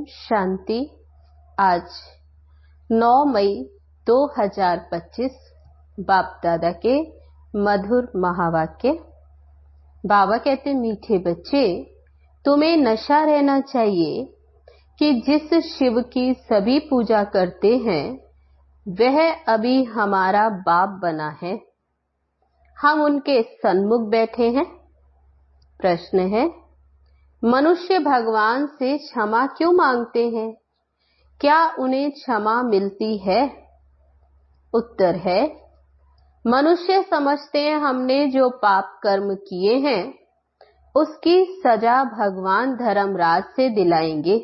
शांति। आज 9 मई 2025 बाप दादा के मधुर महावाक्य। बाबा कहते, मीठे बच्चे, तुम्हें नशा रहना चाहिए कि जिस शिव की सभी पूजा करते हैं वह अभी हमारा बाप बना है। हम उनके सन्मुख बैठे हैं। प्रश्न है, मनुष्य भगवान से क्षमा क्यों मांगते हैं? क्या उन्हें क्षमा मिलती है? उत्तर है, मनुष्य समझते हैं हमने जो पाप कर्म किए हैं उसकी सजा भगवान धर्मराज से दिलाएंगे,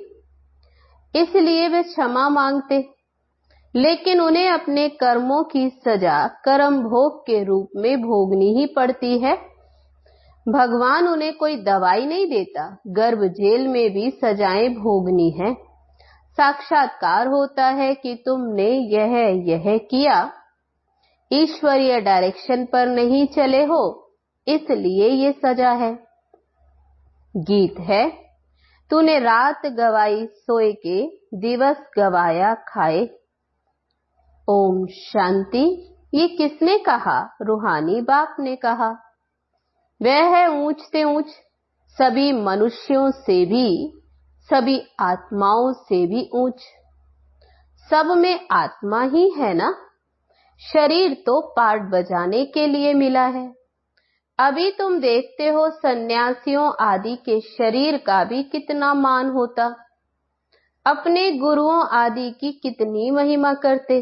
इसलिए वे क्षमा मांगते। लेकिन उन्हें अपने कर्मों की सजा कर्म भोग के रूप में भोगनी ही पड़ती है। भगवान उन्हें कोई दवाई नहीं देता, गर्भ जेल में भी सजाएं भोगनी है। साक्षात्कार होता है कि तुमने यह किया, ईश्वरीय डायरेक्शन पर नहीं चले हो, इसलिए ये सजा है। गीत है, तूने रात गवाई सोए के, दिवस गवाया खाए। ओम शांति। ये किसने कहा? रूहानी बाप ने कहा। वह है ऊंच से ऊंच, सभी मनुष्यों से भी, सभी आत्माओं से भी ऊंच। सब में आत्मा ही है ना। शरीर तो पार्ट बजाने के लिए मिला है। अभी तुम देखते हो सन्यासियों आदि के शरीर का भी कितना मान होता, अपने गुरुओं आदि की कितनी महिमा करते।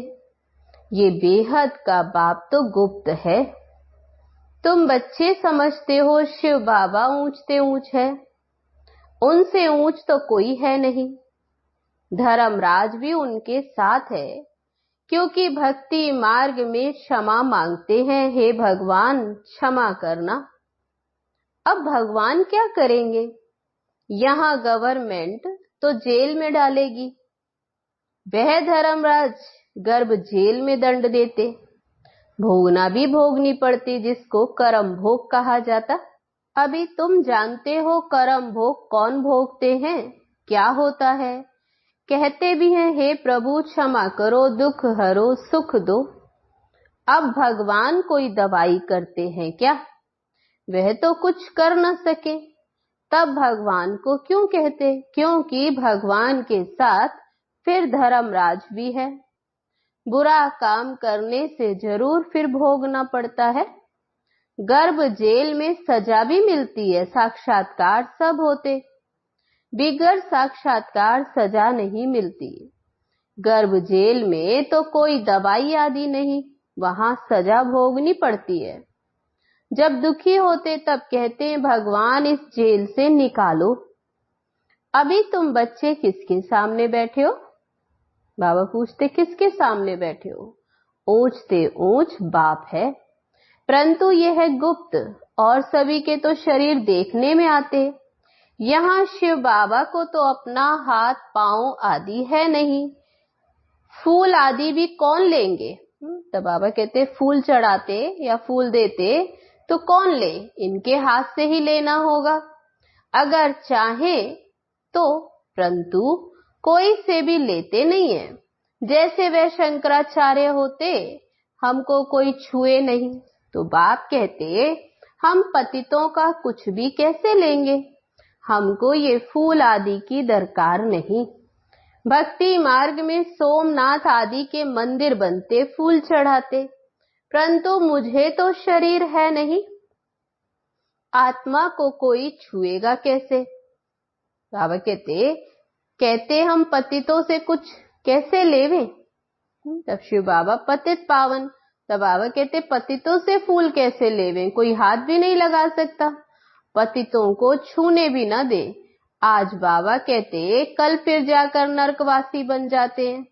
ये बेहद का बाप तो गुप्त है। तुम बच्चे समझते हो शिव बाबा ऊंच से ऊंच है, उनसे ऊंच तो कोई है नहीं। धर्मराज भी उनके साथ है, क्योंकि भक्ति मार्ग में क्षमा मांगते हैं, हे भगवान क्षमा करना। अब भगवान क्या करेंगे? यहाँ गवर्नमेंट तो जेल में डालेगी, वह धर्मराज गर्भ जेल में दंड देते, भोगना भी भोगनी पड़ती, जिसको कर्म भोग कहा जाता। अभी तुम जानते हो कर्म भोग कौन भोगते हैं, क्या होता है। कहते भी हैं, हे प्रभु क्षमा करो, दुख हरो, सुख दो। अब भगवान कोई दवाई करते हैं क्या? वह तो कुछ कर न सके, तब भगवान को क्यों कहते? क्योंकि भगवान के साथ फिर धर्मराज भी है। बुरा काम करने से जरूर फिर भोगना पड़ता है। गर्भ जेल में सजा भी मिलती है, साक्षात्कार सब होते, बिगर साक्षात्कार सजा नहीं मिलती। गर्भ जेल में तो कोई दवाई आदि नहीं, वहां सजा भोगनी पड़ती है। जब दुखी होते तब कहते हैं भगवान इस जेल से निकालो। अभी तुम बच्चे किसके सामने बैठे हो? बाबा पूछते, किसके सामने बैठे हो? ऊंच से ऊंच बाप है, परंतु यह है गुप्त, और सभी के तो शरीर देखने में आते। यहाँ शिव बाबा को तो अपना हाथ पांव आदि है नहीं, फूल आदि भी कौन लेंगे? तो बाबा कहते, फूल चढ़ाते या फूल देते तो कौन ले? इनके हाथ से ही लेना होगा अगर चाहे तो, परंतु कोई से भी लेते नहीं है। जैसे वह शंकराचार्य होते, हमको कोई छुए नहीं, तो बाप कहते हम पतितों का कुछ भी कैसे लेंगे, हमको ये फूल आदि की दरकार नहीं। भक्ति मार्ग में सोमनाथ आदि के मंदिर बनते, फूल चढ़ाते, परंतु मुझे तो शरीर है नहीं, आत्मा को कोई छुएगा कैसे? बाबा कहते हम पतितों से कुछ कैसे लेवे? तब शिव बाबा पतित पावन, तब बाबा कहते पतितों से फूल कैसे लेवे? कोई हाथ भी नहीं लगा सकता, पतितों को छूने भी न दे। आज बाबा कहते कल फिर जाकर नरकवासी बन जाते हैं,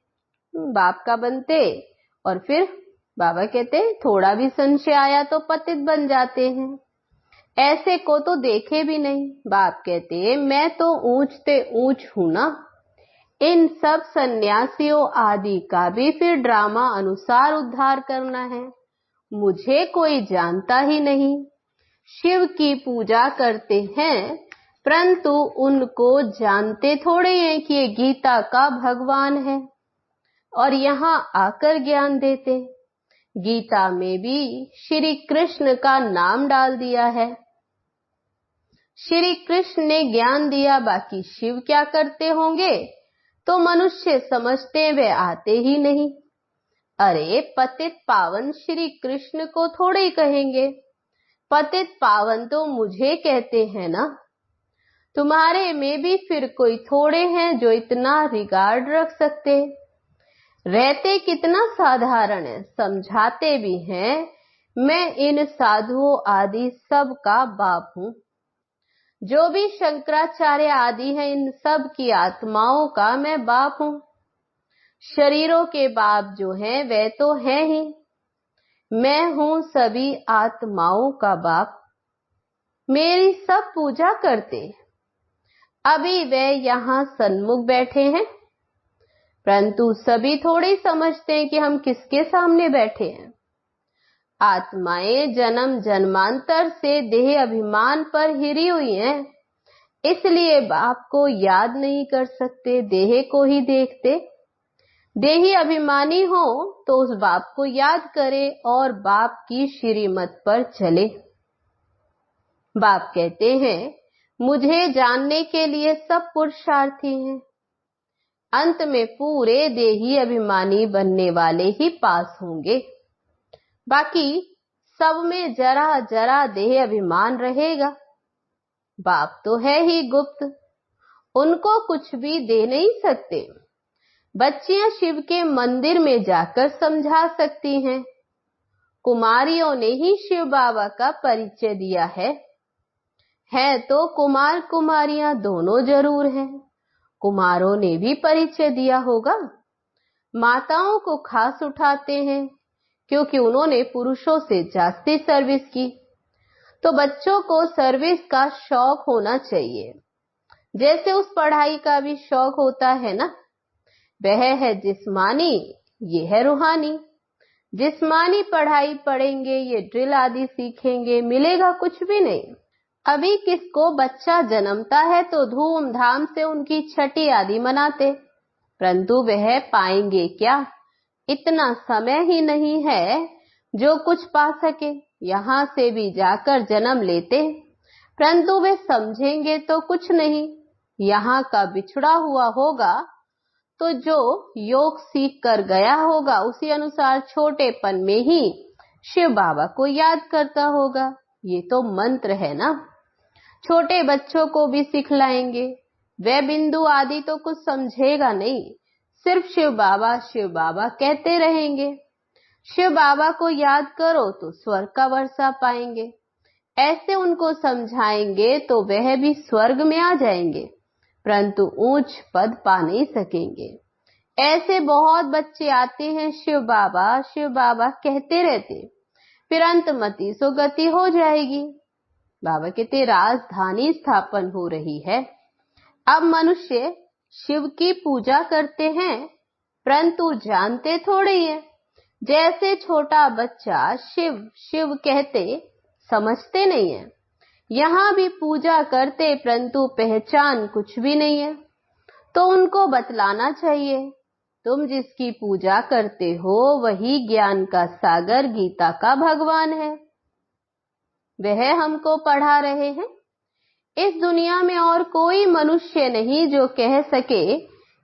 बाप का बनते, और फिर बाबा कहते थोड़ा भी संशय आया तो पतित बन जाते हैं। ऐसे को तो देखे भी नहीं। बाप कहते मैं तो ऊंच से ऊंच हूं ना। इन सब सन्यासियों आदि का भी फिर ड्रामा अनुसार उद्धार करना है। मुझे कोई जानता ही नहीं। शिव की पूजा करते हैं परंतु उनको जानते थोड़े हैं कि ये गीता का भगवान है और यहाँ आकर ज्ञान देते। गीता में भी श्री कृष्ण का नाम डाल दिया है। श्री कृष्ण ने ज्ञान दिया, बाकी शिव क्या करते होंगे तो मनुष्य समझते वे आते ही नहीं। अरे पतित पावन श्री कृष्ण को थोड़े ही कहेंगे, पतित पावन तो मुझे कहते हैं ना। तुम्हारे में भी फिर कोई थोड़े हैं जो इतना रिगार्ड रख सकते। रहते कितना साधारण है, समझाते भी हैं मैं इन साधुओं आदि सब का बाप हूँ। जो भी शंकराचार्य आदि है इन सब की आत्माओं का मैं बाप हूँ। शरीरों के बाप जो हैं वे तो हैं ही, मैं हूँ सभी आत्माओं का बाप। मेरी सब पूजा करते। अभी वे यहाँ सन्मुख बैठे हैं, परंतु सभी थोड़ी समझते हैं कि हम किसके सामने बैठे हैं। आत्माएं जन्म जन्मांतर से देह अभिमान पर हिरी हुई हैं, इसलिए बाप को याद नहीं कर सकते, देह को ही देखते। देही अभिमानी हो तो उस बाप को याद करे और बाप की श्रीमत पर चले। बाप कहते हैं मुझे जानने के लिए सब पुरुषार्थी हैं, अंत में पूरे देही अभिमानी बनने वाले ही पास होंगे। बाकी सब में जरा जरा देह अभिमान रहेगा। बाप तो है ही गुप्त, उनको कुछ भी दे नहीं सकते। बच्चियां शिव के मंदिर में जाकर समझा सकती हैं। कुमारियों ने ही शिव बाबा का परिचय दिया है तो कुमार कुमारियां दोनों जरूर हैं। कुमारों ने भी परिचय दिया होगा। माताओं को खास उठाते हैं क्योंकि उन्होंने पुरुषों से जास्ती सर्विस की। तो बच्चों को सर्विस का शौक होना चाहिए, जैसे उस पढ़ाई का भी शौक होता है ना। वह है जिस्मानी, ये है रूहानी। जिस्मानी पढ़ाई पढ़ेंगे, ये ड्रिल आदि सीखेंगे, मिलेगा कुछ भी नहीं। अभी किसको बच्चा जन्मता है तो धूमधाम से उनकी छठी आदि मनाते, परंतु वह पाएंगे क्या? इतना समय ही नहीं है जो कुछ पा सके। यहाँ से भी जाकर जन्म लेते, परंतु वे समझेंगे तो कुछ नहीं। यहाँ का बिछड़ा हुआ होगा तो जो योग सीख कर गया होगा उसी अनुसार छोटेपन में ही शिव बाबा को याद करता होगा। ये तो मंत्र है ना, छोटे बच्चों को भी सिखलाएंगे। वे बिंदु आदि तो कुछ समझेगा नहीं, सिर्फ शिव बाबा कहते रहेंगे। शिव बाबा को याद करो तो स्वर्ग का वर्षा पाएंगे। ऐसे उनको समझाएंगे तो वह भी स्वर्ग में आ जाएंगे, परंतु ऊंच पद पा नहीं सकेंगे। ऐसे बहुत बच्चे आते हैं शिव बाबा कहते रहते, फिर अंतमति सो गति हो जाएगी। बाबा कहते राजधानी स्थापन हो रही है। अब मनुष्य शिव की पूजा करते हैं, परंतु जानते थोड़े ही है। जैसे छोटा बच्चा शिव शिव कहते समझते नहीं है, यहाँ भी पूजा करते परंतु पहचान कुछ भी नहीं है। तो उनको बतलाना चाहिए, तुम जिसकी पूजा करते हो वही ज्ञान का सागर गीता का भगवान है। वह हमको पढ़ा रहे हैं। इस दुनिया में और कोई मनुष्य नहीं जो कह सके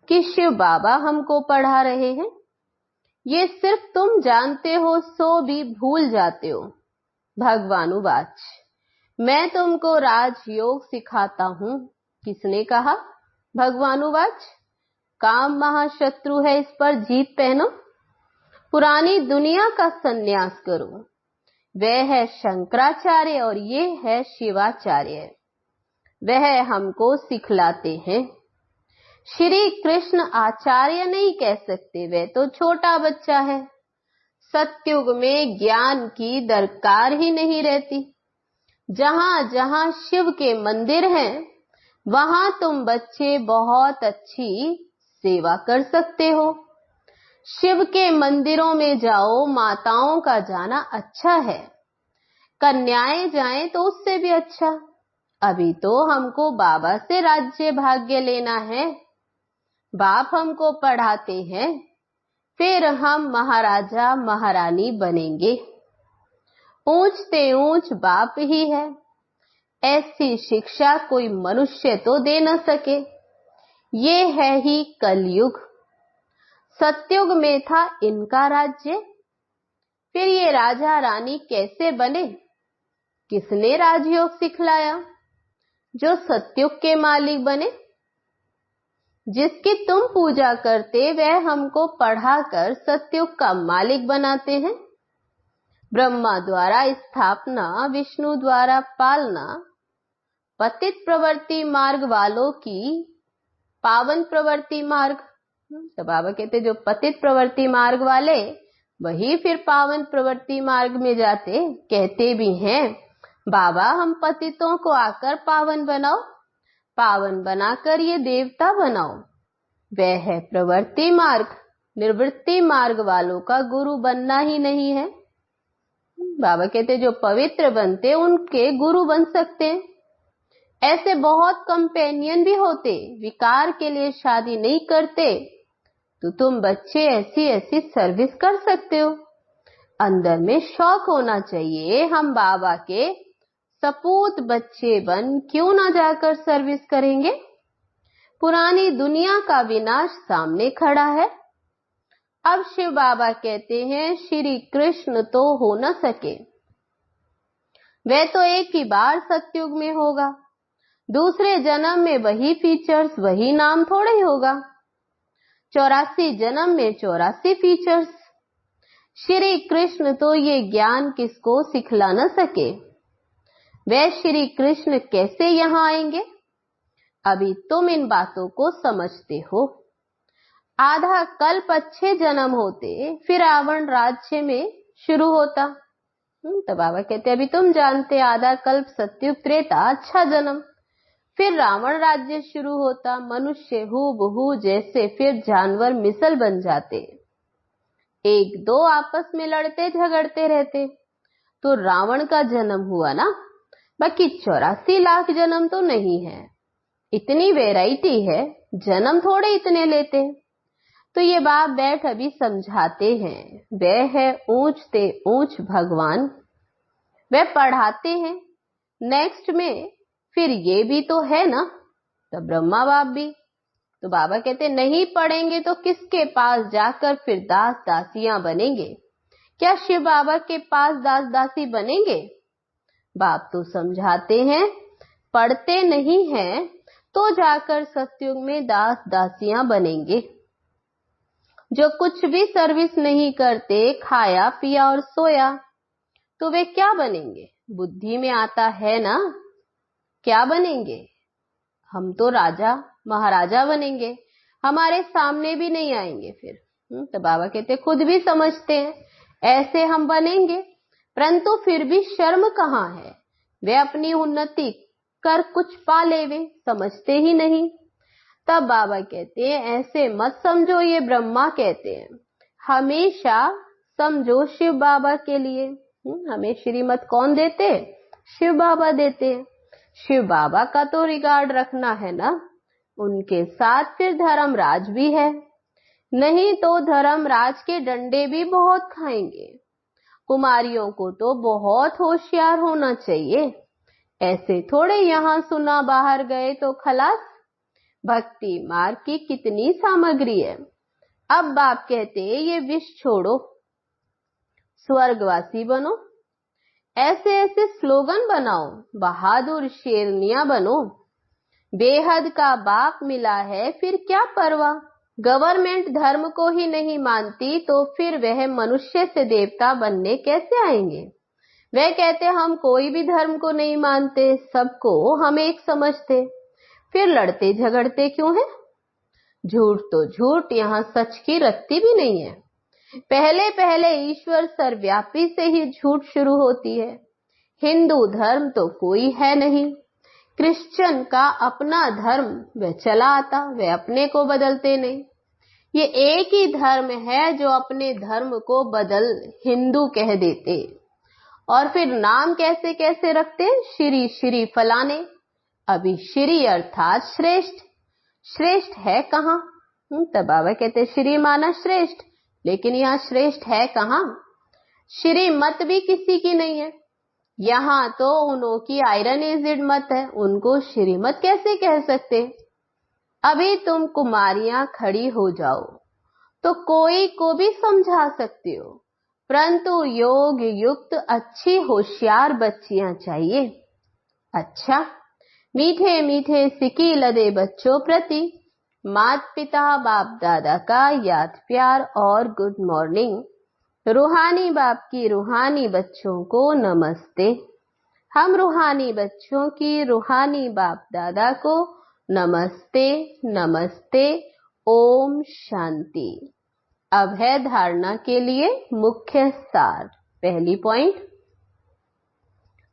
कि शिव बाबा हमको पढ़ा रहे हैं। ये सिर्फ तुम जानते हो सो भी भूल जाते हो। भगवानुवाच, मैं तुमको राजयोग सिखाता हूँ। किसने कहा? भगवानुवाच, काम महाशत्रु है, इस पर जीत पहनो। पुरानी दुनिया का सन्यास करो। वह है शंकराचार्य और ये है शिवाचार्य। वह हमको सिखलाते हैं। श्री कृष्ण आचार्य नहीं कह सकते, वह तो छोटा बच्चा है। सत्युग में ज्ञान की दरकार ही नहीं रहती। जहां जहां शिव के मंदिर हैं वहां तुम बच्चे बहुत अच्छी सेवा कर सकते हो। शिव के मंदिरों में जाओ, माताओं का जाना अच्छा है। कन्याएं जाएं तो उससे भी अच्छा। अभी तो हमको बाबा से राज्य भाग्य लेना है। बाप हमको पढ़ाते हैं, फिर हम महाराजा महारानी बनेंगे। ऊंचते ऊंच बाप ही है। ऐसी शिक्षा कोई मनुष्य तो दे न सके। ये है ही कलयुग। सतयुग में था इनका राज्य, फिर ये राजा रानी कैसे बने? किसने राजयोग सिखलाया जो सतयुग के मालिक बने? जिसकी तुम पूजा करते वह हमको पढ़ाकर सतयुग का मालिक बनाते हैं। ब्रह्मा द्वारा स्थापना, विष्णु द्वारा पालना, पतित प्रवृत्ति मार्ग वालों की पावन प्रवृत्ति मार्ग। तो बाबा कहते जो पतित प्रवृत्ति मार्ग वाले वही फिर पावन प्रवृत्ति मार्ग में जाते। कहते भी हैं बाबा हम पतितों को आकर पावन बनाओ, पावन बनाकर ये देवता बनाओ। वह है प्रवृत्ति मार्ग। निवृत्ति मार्ग वालों का गुरु बनना ही नहीं है। बाबा कहते जो पवित्र बनते उनके गुरु बन सकते हैं। ऐसे बहुत कंपेनियन भी होते, विकार के लिए शादी नहीं करते, तो तुम बच्चे ऐसी ऐसी सर्विस कर सकते हो। अंदर में शौक होना चाहिए। हम बाबा के सपूत बच्चे बन क्यों ना जाकर सर्विस करेंगे? पुरानी दुनिया का विनाश सामने खड़ा है। अब शिव बाबा कहते हैं श्री कृष्ण तो हो न सके, वह तो एक ही बार सतयुग में होगा। दूसरे जन्म में वही फीचर्स, वही नाम थोड़े ही होगा। 84 जन्म में 84 फीचर्स। श्री कृष्ण तो ये ज्ञान किसको सिखला न सके। वह श्री कृष्ण कैसे यहाँ आएंगे? अभी तुम इन बातों को समझते हो। आधा कल्प अच्छे जन्म होते, फिर रावण राज्य में शुरू होता। तो बाबा कहते अभी तुम जानते आधा कल्प सतयुग त्रेता अच्छा जन्म, फिर रावण राज्य शुरू होता। मनुष्य हूबहू जैसे फिर जानवर मिसल बन जाते। एक दो आपस में लड़ते झगड़ते रहते, तो रावण का जन्म हुआ ना। बाकी 84 लाख जन्म तो नहीं है। इतनी वैरायटी है, जन्म थोड़े इतने लेते। तो ये बाप बैठ अभी समझाते हैं। वह है ऊंचते ऊंच भगवान, वह पढ़ाते हैं। नेक्स्ट में फिर ये भी तो है ना, तो ब्रह्मा बाप भी। तो बाबा कहते नहीं पढ़ेंगे तो किसके पास जाकर फिर दास दासियां बनेंगे? क्या शिव बाबा के पास दास दासी बनेंगे? बाप तो समझाते हैं पढ़ते नहीं हैं तो जाकर सतयुग में दास दासियां बनेंगे। जो कुछ भी सर्विस नहीं करते, खाया पिया और सोया, तो वे क्या बनेंगे? बुद्धि में आता है ना, क्या बनेंगे? हम तो राजा महाराजा बनेंगे, हमारे सामने भी नहीं आएंगे फिर। तो बाबा कहते खुद भी समझते हैं ऐसे हम बनेंगे, परंतु फिर भी शर्म कहाँ है? वे अपनी उन्नति कर कुछ पा ले, वे समझते ही नहीं। तब बाबा कहते हैं ऐसे मत समझो, ये ब्रह्मा कहते हैं हमेशा समझो शिव बाबा के लिए। हमें श्रीमत कौन देते? शिव बाबा देते हैं। शिव बाबा का तो रिगार्ड रखना है ना, उनके साथ फिर धर्मराज भी है, नहीं तो धर्मराज के डंडे भी बहुत खाएंगे। कुमारियों को तो बहुत होशियार होना चाहिए। ऐसे थोड़े यहाँ सुना बाहर गए तो खलास। भक्ति मार्ग की कितनी सामग्री है। अब बाप कहते ये विष छोड़ो, स्वर्गवासी बनो। ऐसे ऐसे स्लोगन बनाओ, बहादुर शेरनियां बनो। बेहद का बाप मिला है, फिर क्या परवाह। गवर्नमेंट धर्म को ही नहीं मानती तो फिर वह मनुष्य से देवता बनने कैसे आएंगे? वह कहते हम कोई भी धर्म को नहीं मानते, सबको हम एक समझते, फिर लड़ते झगड़ते क्यों है? झूठ तो झूठ, यहाँ सच की रत्ती भी नहीं है। पहले पहले ईश्वर सर्वव्यापी से ही झूठ शुरू होती है। हिंदू धर्म तो कोई है नहीं, क्रिश्चियन का अपना धर्म वह चला आता, वह अपने को बदलते नहीं। ये एक ही धर्म है जो अपने धर्म को बदल हिंदू कह देते, और फिर नाम कैसे कैसे रखते, श्री श्री फलाने। अभी श्री अर्थात श्रेष्ठ, श्रेष्ठ है कहाँ? तब बाबा कहते श्री माना श्रेष्ठ, लेकिन यहाँ श्रेष्ठ है कहाँ? श्रीमत भी किसी की नहीं है, यहाँ तो उन्हों की आयरन एजिड मत है, उनको श्रीमत कैसे कह सकते? अभी तुम कुमारियां खड़ी हो जाओ तो कोई को भी समझा सकते हो, परंतु योग युक्त अच्छी होशियार बच्चियां चाहिए। अच्छा, मीठे मीठे सिकी लदे बच्चों प्रति माता पिता बाप दादा का याद प्यार और गुड मॉर्निंग। रूहानी बाप की रूहानी बच्चों को नमस्ते। हम रूहानी बच्चों की रूहानी बाप दादा को नमस्ते नमस्ते। ओम शांति। अब है धारणा के लिए मुख्य सार। पहली पॉइंट,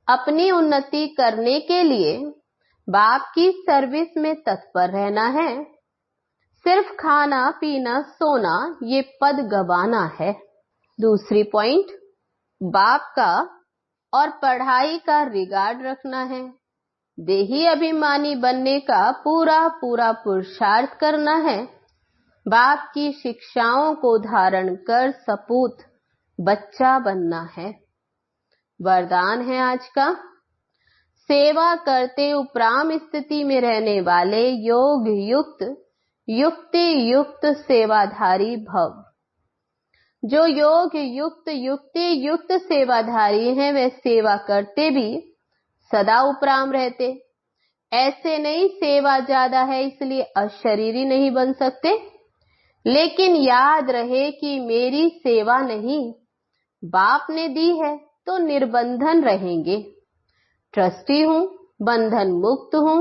अपनी उन्नति करने के लिए बाप की सर्विस में तत्पर रहना है। सिर्फ खाना पीना सोना ये पद गवाना है। दूसरी पॉइंट, बाप का और पढ़ाई का रिगार्ड रखना है। देही अभिमानी बनने का पूरा पूरा पुरुषार्थ करना है। बाप की शिक्षाओं को धारण कर सपूत बच्चा बनना है। वरदान है आज का, सेवा करते उपराम स्थिति में रहने वाले योग युक्त युक्ति युक्त सेवाधारी भव। जो योग युक्त युक्ति युक्त सेवाधारी हैं वे सेवा करते भी सदा उपराम रहते। ऐसे नहीं सेवा ज्यादा है इसलिए अशरीरी नहीं बन सकते, लेकिन याद रहे कि मेरी सेवा नहीं बाप ने दी है तो निर्बंधन रहेंगे। ट्रस्टी हूं, बंधन मुक्त हूं,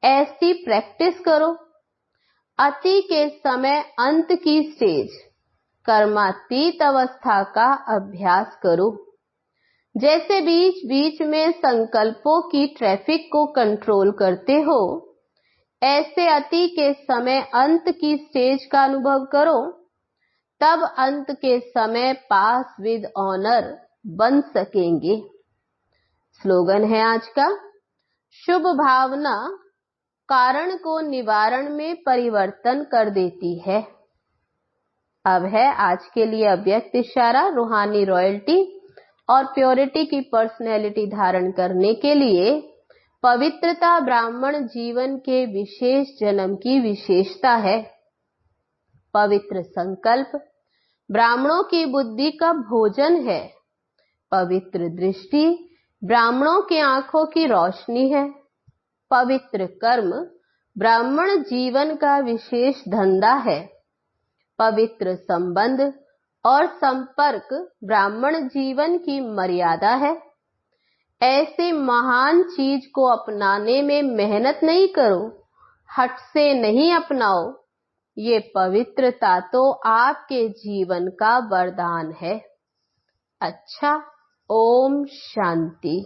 ऐसी प्रैक्टिस करो। अति के समय अंत की स्टेज कर्मातीत अवस्था का अभ्यास करो। जैसे बीच बीच में संकल्पों की ट्रैफिक को कंट्रोल करते हो, ऐसे अति के समय अंत की स्टेज का अनुभव करो। तब अंत के समय पास विद ऑनर बन सकेंगे। स्लोगन है आज का, शुभ भावना कारण को निवारण में परिवर्तन कर देती है। अब है आज के लिए अव्यक्त इशारा। रूहानी रॉयल्टी और प्योरिटी की पर्सनैलिटी धारण करने के लिए पवित्रता ब्राह्मण जीवन के विशेष जन्म की विशेषता है। पवित्र संकल्प ब्राह्मणों की बुद्धि का भोजन है। पवित्र दृष्टि ब्राह्मणों की आंखों की रोशनी है। पवित्र कर्म ब्राह्मण जीवन का विशेष धंधा है। पवित्र संबंध और संपर्क ब्राह्मण जीवन की मर्यादा है। ऐसे महान चीज को अपनाने में मेहनत नहीं करो, हट से नहीं अपनाओ। ये पवित्रता तो आपके जीवन का वरदान है। अच्छा, ओम शांति।